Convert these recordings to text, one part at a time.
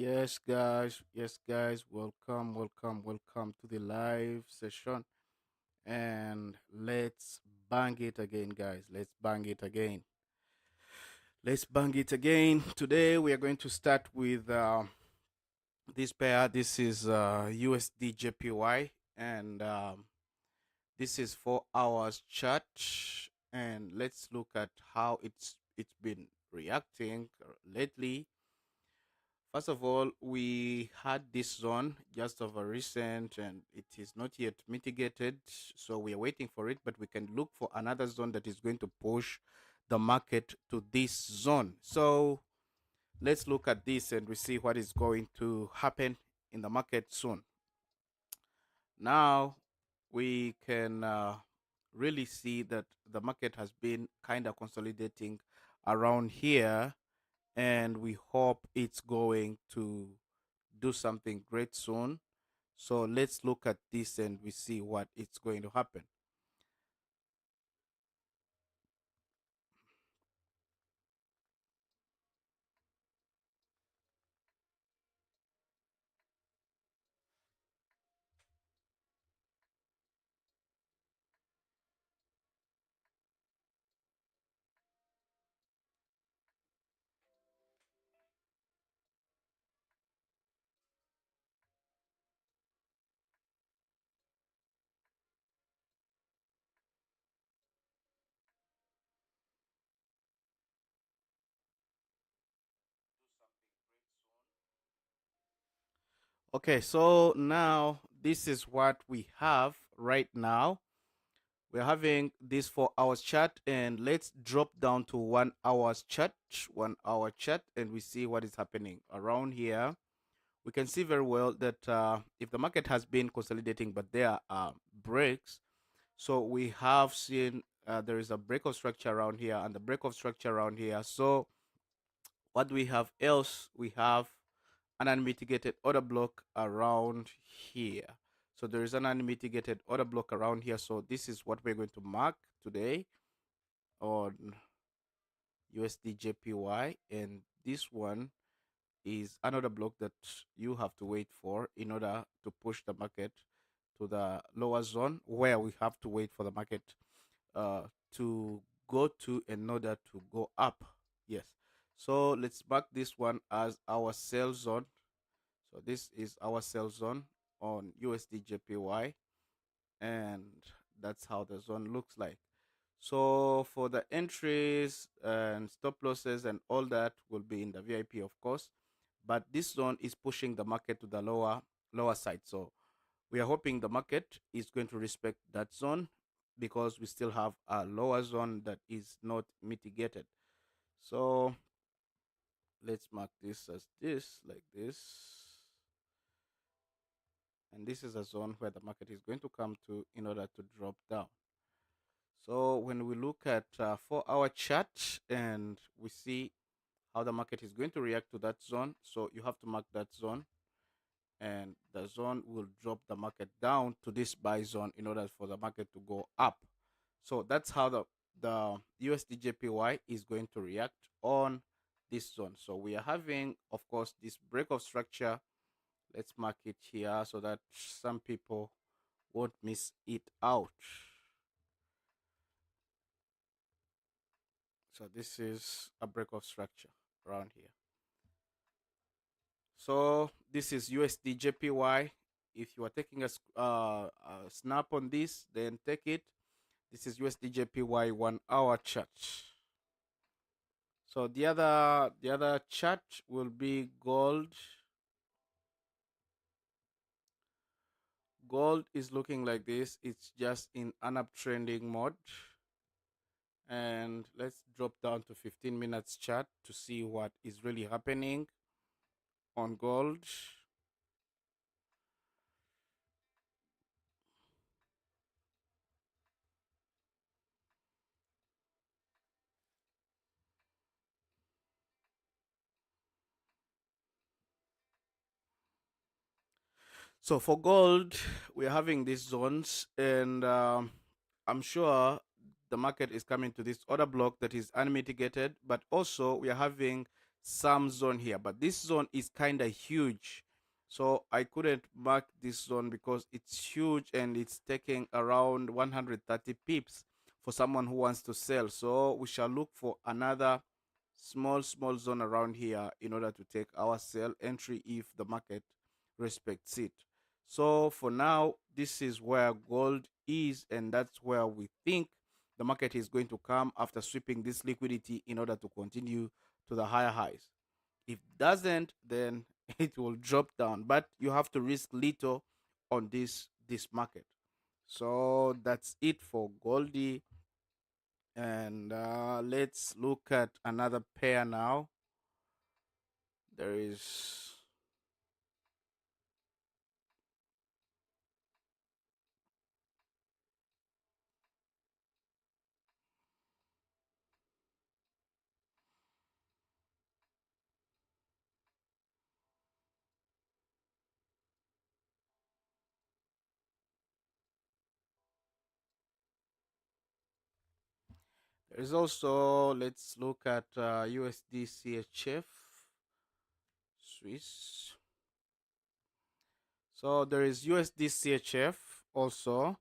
Yes, guys, welcome to the live session. And let's bang it again, guys. Let's bang it again. Let's bang it again. Today, we are going to start with this pair. This is USD JPY, and this is 4 hours chart. And let's look at how it's been reacting lately. First of all, we had this zone just of a recent and it is not yet mitigated. So we are waiting for it, but we can look for another zone that is going to push the market to this zone. So let's look at this and we see what is going to happen in the market soon. Now we can really see that the market has been kind of consolidating around here, and we hope it's going to do something great soon. So let's look at this and we see what it's going to happen. Okay, so now this is what we have right now. We're having this 4 hours chart, and let's drop down to 1 hour's chart, 1 hour chart, and we see what is happening around here. We can see very well that if the market has been consolidating, but there are breaks. So we have seen there is a break of structure around here and the break of structure around here. So what we have else, we have an unmitigated order block around here. So there is an unmitigated order block around here. So this is what we're going to mark today on USD JPY, and this one is another block that you have to wait for in order to push the market to the lower zone, where we have to wait for the market uh, to go to in order to go up. Yes. So let's mark this one as our sell zone. So this is our sell zone on USD JPY, and that's how the zone looks like. So for the entries and stop losses and all that will be in the VIP, of course, but this zone is pushing the market to the lower side. So we are hoping the market is going to respect that zone, because we still have a lower zone that is not mitigated. So let's mark this as this, like this. And this is a zone where the market is going to come to in order to drop down. So when we look at 4 hour chart and we see how the market is going to react to that zone, so you have to mark that zone, and the zone will drop the market down to this buy zone in order for the market to go up. So that's how the USD JPY is going to react on this zone. So we are having, of course, this break of structure. Let's mark it here so that some people won't miss it out. So this is a break of structure around here. So this is USD JPY. If you are taking a snap on this, then take it. This is USD JPY 1 hour chart. So the other chart will be gold. Gold is looking like this. It's just in an uptrending mode. And let's drop down to 15 minutes chart to see what is really happening on gold. So for gold, we're having these zones, and I'm sure the market is coming to this order block that is unmitigated, but also we are having some zone here, but this zone is kind of huge, so I couldn't mark this zone because it's huge and it's taking around 130 pips for someone who wants to sell. So we shall look for another small zone around here in order to take our sell entry if the market respects it. So for now, this is where gold is, and that's where we think the market is going to come after sweeping this liquidity in order to continue to the higher highs. If it doesn't, then it will drop down, but you have to risk little on this market. So that's it for Goldie. And let's look at another pair now. There is also, let's look at USD CHF Swiss. So there is USD CHF also,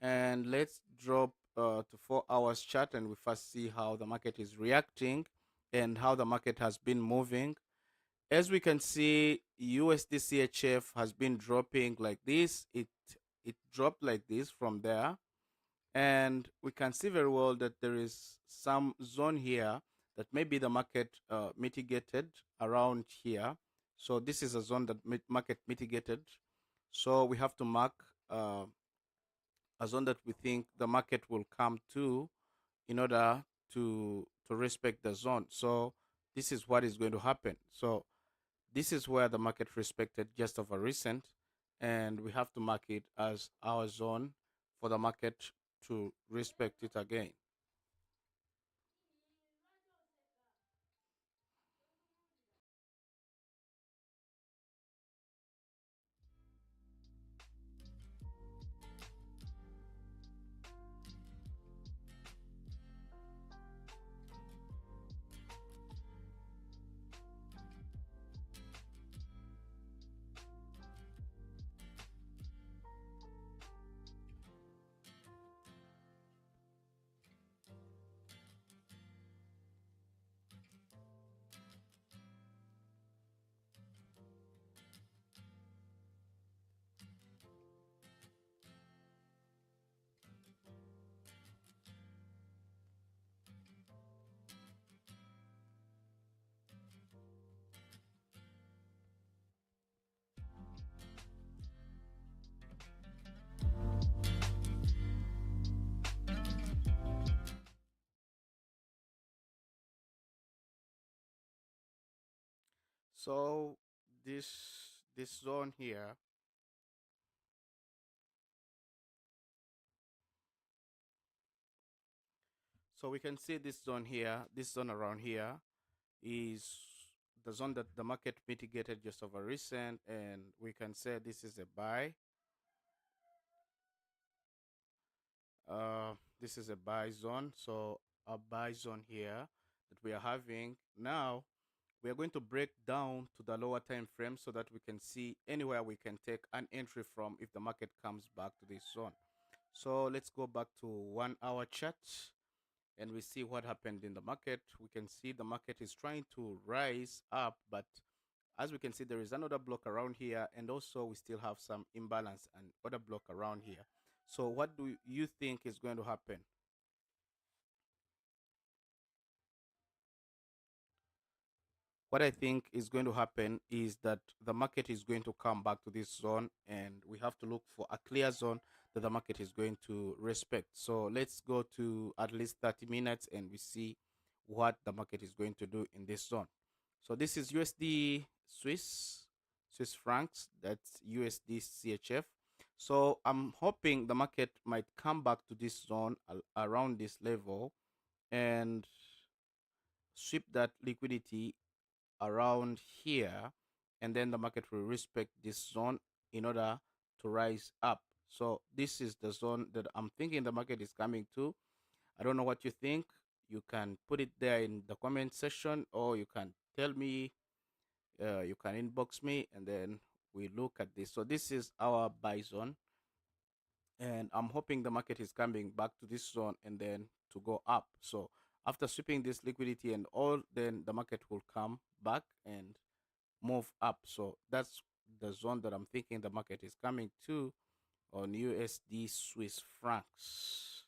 and let's drop to 4 hours chart, and we first see how the market is reacting and how the market has been moving. As we can see, USD CHF has been dropping like this. It dropped like this from there, and we can see very well that there is some zone here that maybe the market mitigated around here. So this is a zone that market mitigated. So we have to mark a zone that we think the market will come to in order to respect the zone. So this is what is going to happen. So this is where the market respected just over recent, and we have to mark it as our zone for the market to respect it again. So this zone here, so we can see this zone here, this zone around here is the zone that the market mitigated just over recent, and we can say this is a buy. This is a buy zone. So a buy zone here that we are having now, we are going to break down to the lower time frame so that we can see anywhere we can take an entry from if the market comes back to this zone. So let's go back to 1 hour chart and we see what happened in the market. We can see the market is trying to rise up, but as we can see, there is another block around here, and also we still have some imbalance and other block around here. So what do you think is going to happen? What I think is going to happen is that the market is going to come back to this zone, and we have to look for a clear zone that the market is going to respect. So let's go to at least 30 minutes and we see what the market is going to do in this zone. So this is USD Swiss francs, that's USD CHF. So I'm hoping the market might come back to this zone around this level and sweep that liquidity around here, and then the market will respect this zone in order to rise up. So this is the zone that I'm thinking the market is coming to. I don't know what you think. You can put it there in the comment section, or you can tell me, you can inbox me, and then we look at this. So this is our buy zone, and I'm hoping the market is coming back to this zone and then to go up. So after sweeping this liquidity and all, then the market will come back and move up. So that's the zone that I'm thinking the market is coming to on USD Swiss francs.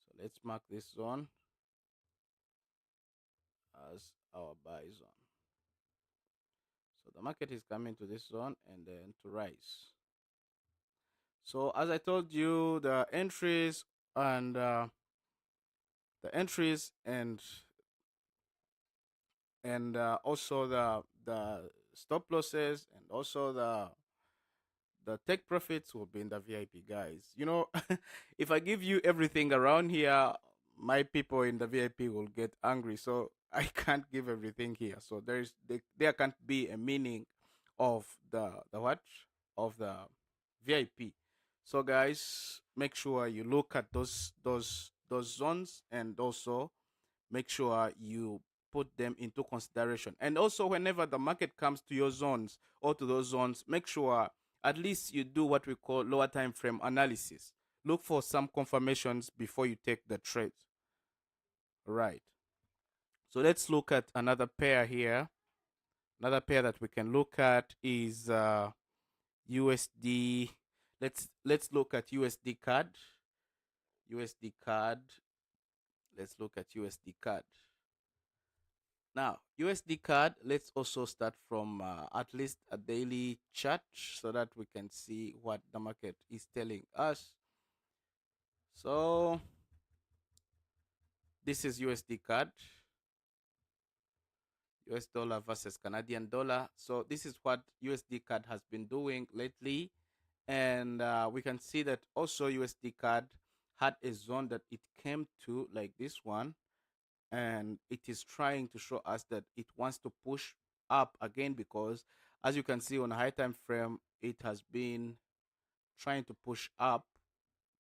So let's mark this zone as our buy zone. So the market is coming to this zone and then to rise. So as I told you, the entries and also the stop losses, and also the take profits will be in the VIP, guys. You know, if I give you everything around here, my people in the VIP will get angry. So I can't give everything here. So there can't be a meaning of the what of the VIP. So guys, make sure you look at those zones, and also make sure you put them into consideration. And also, whenever the market comes to your zones or to those zones, make sure at least you do what we call lower time frame analysis. Look for some confirmations before you take the trade. Right. So let's look at another pair here. Another pair that we can look at is USD. Let's look at USD CAD. USD CAD. Let's look at USD CAD. Now, USD CAD, let's also start from at least a daily chart so that we can see what the market is telling us. So, this is USD CAD, US dollar versus Canadian dollar. So, this is what USD CAD has been doing lately. And we can see that also USD CAD had a zone that it came to, like this one, and it is trying to show us that it wants to push up again, because as you can see on a high time frame, it has been trying to push up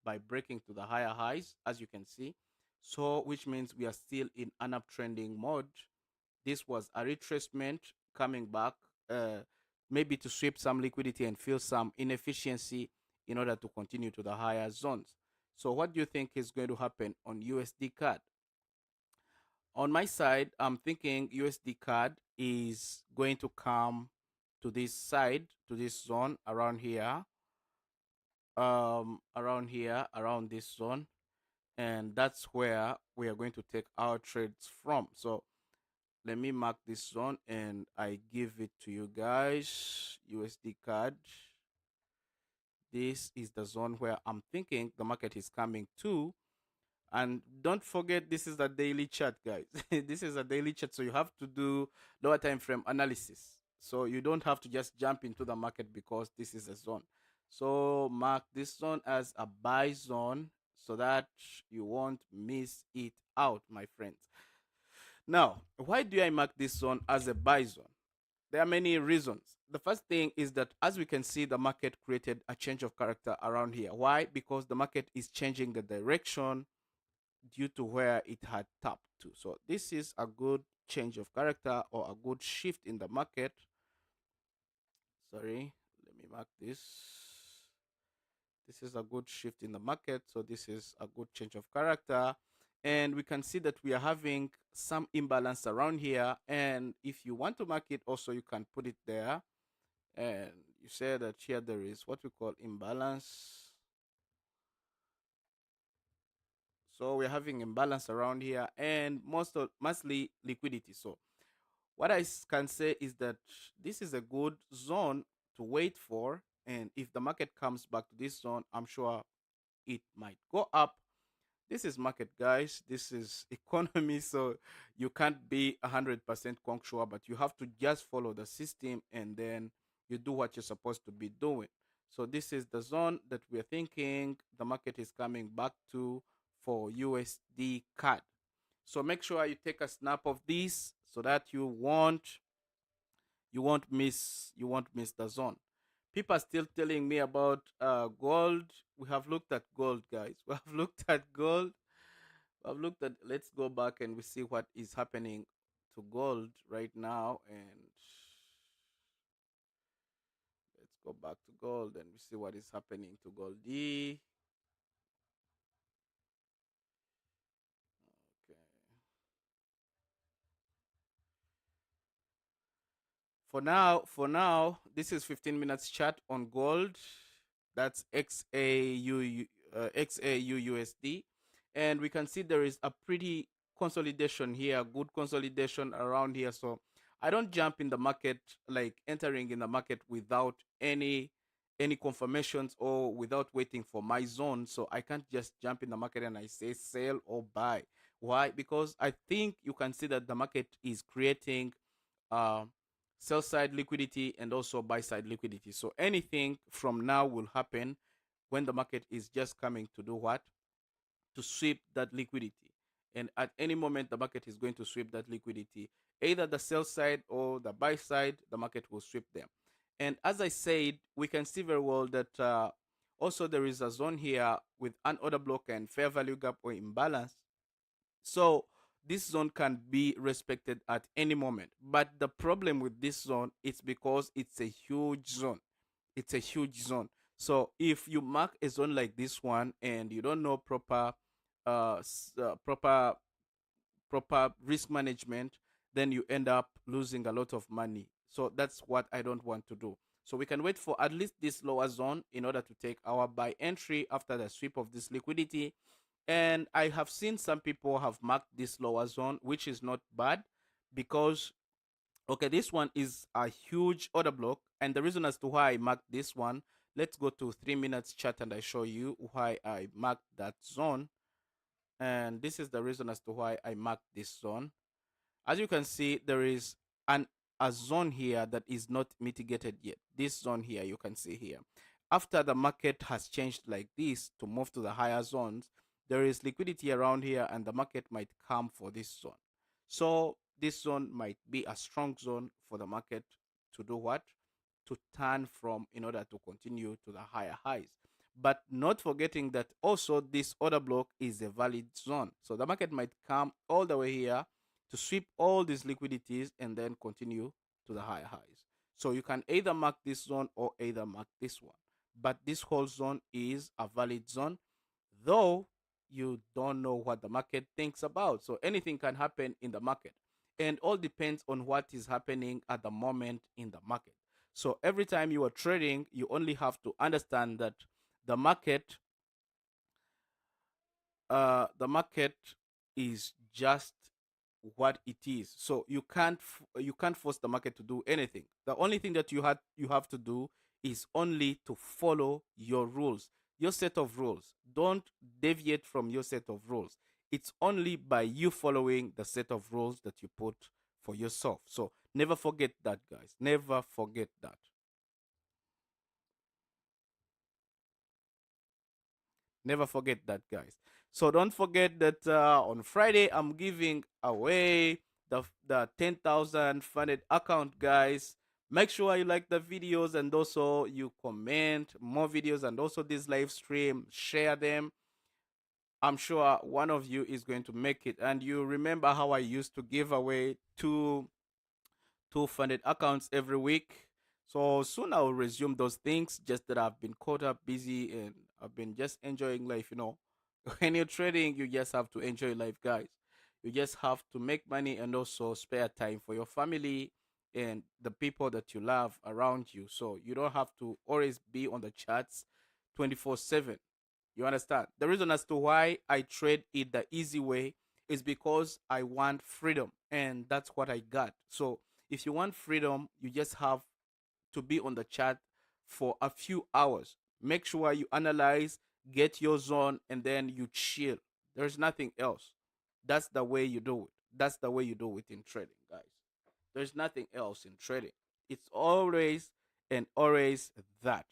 by breaking to the higher highs, as you can see. So which means we are still in an uptrending mode. This was a retracement coming back, maybe to sweep some liquidity and fill some inefficiency in order to continue to the higher zones. So what do you think is going to happen on USD CAD? On my side, I'm thinking USD CAD is going to come to this side, to this zone around here, around this zone, and that's where we are going to take our trades from. So let me mark this zone and I give it to you guys. USD CAD. This is the zone where I'm thinking the market is coming to. And don't forget, this is a daily chart, guys. This is a daily chart, so you have to do lower time frame analysis. So you don't have to just jump into the market because this is a zone. So mark this zone as a buy zone so that you won't miss it out, my friends. Now, why do I mark this zone as a buy zone? There are many reasons. The first thing is that, as we can see, the market created a change of character around here. Why? Because the market is changing the direction due to where it had tapped to. So this is a good change of character, or a good shift in the market. Sorry, let me mark this. This is a good shift in the market. So this is a good change of character. And we can see that we are having some imbalance around here. And if you want to mark it also, you can put it there. And you say that here there is what we call imbalance. So we're having imbalance around here, and mostly liquidity. So what I can say is that this is a good zone to wait for, and if the market comes back to this zone, I'm sure it might go up. This is market, guys. This is economy, so you can't be 100% sure, but you have to just follow the system, and then you do what you're supposed to be doing. So this is the zone that we're thinking the market is coming back to for USD CAD. So make sure you take a snap of this so that you won't miss the zone. People are still telling me about gold. We have looked at gold, guys. We have looked at gold. I've looked at, let's go back and we see what is happening to gold right now. And let's go back to gold and we see what is happening to gold D. Okay. For now, this is 15 minutes chart on gold. That's XAU USD, and we can see there is a pretty consolidation here, good consolidation around here. So I don't jump in the market, like entering in the market without any confirmations or without waiting for my zone. So I can't just jump in the market and I say sell or buy. Why? Because I think you can see that the market is creating uh, sell side liquidity and also buy side liquidity. So anything from now will happen when the market is just coming to do what? To sweep that liquidity. And at any moment, the market is going to sweep that liquidity. Either the sell side or the buy side, the market will sweep them. And as I said, we can see very well that also there is a zone here with an order block and fair value gap or imbalance. So this zone can be respected at any moment. But the problem with this zone is because it's a huge zone. It's a huge zone. So if you mark a zone like this one and you don't know proper risk management, then you end up losing a lot of money. So that's what I don't want to do. So we can wait for at least this lower zone in order to take our buy entry after the sweep of this liquidity. And I have seen some people have marked this lower zone, which is not bad because, okay, this one is a huge order block. And the reason as to why I marked this one, let's go to 3 minutes chart and I show you why I marked that zone. And this is the reason as to why I marked this zone. As you can see, there is a zone here that is not mitigated yet. This zone here, you can see here. After the market has changed like this to move to the higher zones, there is liquidity around here and the market might come for this zone. So this zone might be a strong zone for the market to do what? To turn from in order to continue to the higher highs. But not forgetting that also this order block is a valid zone. So the market might come all the way here to sweep all these liquidities and then continue to the higher highs. So you can either mark this zone or either mark this one. But this whole zone is a valid zone, though you don't know what the market thinks about. So anything can happen in the market. And all depends on what is happening at the moment in the market. So every time you are trading, you only have to understand that the market the market is just what it is. So you can't force the market to do anything. The only thing that you have to do is only to follow your rules, your set of rules. Don't deviate from your set of rules. It's only by you following the set of rules that you put for yourself. So never forget that, guys. Never forget that. Never forget that, guys. So don't forget that on Friday I'm giving away the 10,000 funded account, guys. Make sure you like the videos and also you comment more videos and also this live stream. Share them. I'm sure one of you is going to make it. And you remember how I used to give away two funded accounts every week. So soon I will resume those things. Just that I've been caught up busy and I've been just enjoying life. When you're trading, you just have to enjoy life, guys. You just have to make money and also spare time for your family and the people that you love around you. So you don't have to always be on the charts 24/7. You understand? The reason as to why I trade it the easy way is because I want freedom, and that's what I got. So if you want freedom, you just have to be on the chat for a few hours. Make sure you analyze, get your zone, and then you chill. There's nothing else. That's the way you do it. That's the way you do it in trading, guys. There's nothing else in trading. It's always and always that.